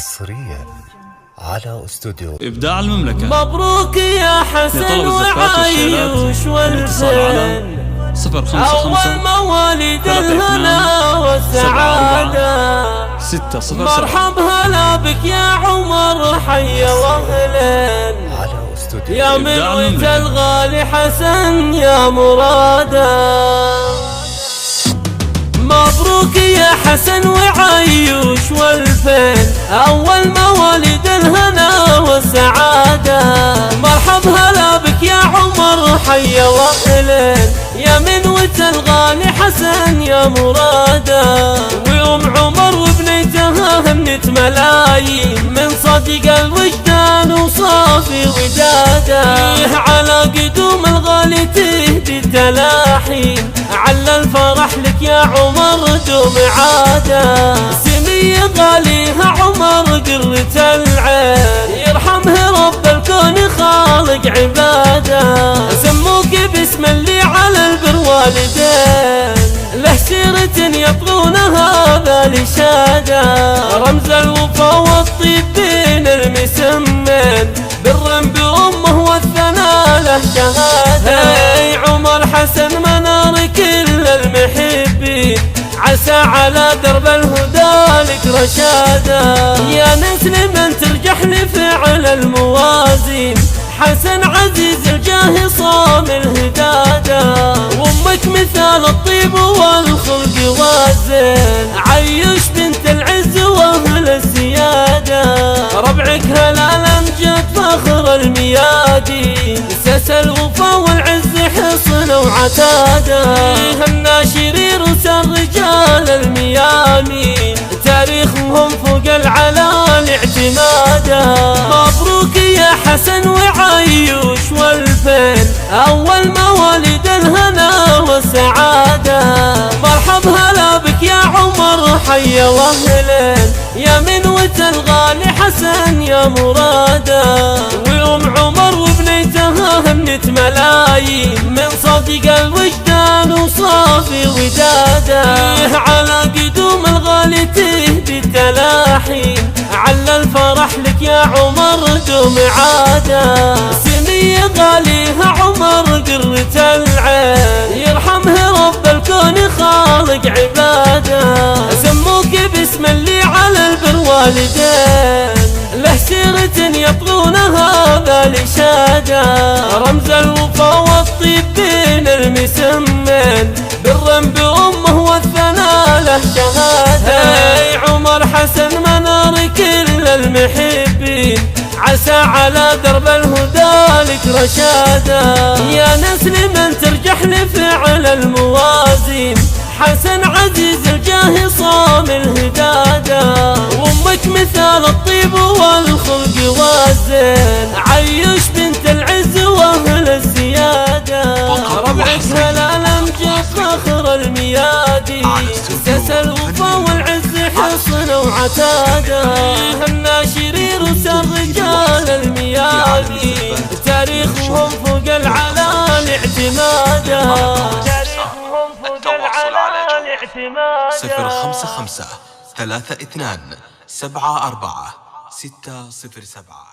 حصريا على استوديو إبداع المملكة. مبروك يا حسن وعايش والفن 055 أول مواليد الهنا والسعادة 607. مرحب هلا بك يا عمر حي واهلا على استوديو يا منويت الغالي حسن يا مرادا. مبروك يا حسن وعايش والفن أول مواليد الهنا والسعادة مرحب هلا بك يا عمر حي واهلا يا منوة الغالي حسن يا مرادا. ويوم عمر وبنيتها همنت ملايين من صديق الوجدان وصافي ودادا على قدوم الغالي تهدي التلاحين على الفرح لك يا عمر دوم عاده. سمي غاليها عمر قرة العين يرحمه رب الكون خالق عباده. سموك باسم اللي على البر والدين له سيرة يبغونها بالإشادة رمز الوفا والطيب بين المسمين بر بأمه والثناء له شهادة. هي عمر حسن منار كل المحبين عسى على درب الهدى لك رشادا. يا نسل من ترجح لفعل الموازين حسن عزيز الجاه صام الهدادة. وامك مثال الطيب والخلق والزين عيش بنت العز واهل السيادة. ربعك هلالا جد فخر الميادين ساس الوفا والعز حصن وعتاده. الناشرين رسل رجال الميامين تاريخهم فوق العلال اعتمادا. مبروك يا حسن وعايش والفن أول مواليد الهنا والسعادة مرحب هلا بك يا عمر حي واهلا يا منوة الغالي حسن يا مرادا. ويوم عمر وبنيتها همنت ملايين من صديق الوجدان وصافي ودادا على قدوم الغالي تهدي التلاحين على الفرح لك يا عمر دوم عاده. سمي غاليها عمر قرة العين يرحمه رب الكون خالق عباده. سموك باسم اللي على البر والدين له سيرة يبغونها بالإشادة رمز الوفا والطيب بين المسمين بر بأمه والثناء له شهادة. هي عمر حسن منار كل المحبين عسى على درب الهدى لك رشادا. يا نسل من ترجح لفعل الموازين حسن عزيز الجاه صام الهدادة. وامك مثال الطيب والخلق والزين عيش بنت العز واهل السيادة. ربعك هلالا جد فخر الميادين ساس الوفا والعز حصن وعتاده. الناشرين رسل رجال الميادين تاريخهم فوق العلال اعتمادا. التواصل على جوال 055 32 74 607.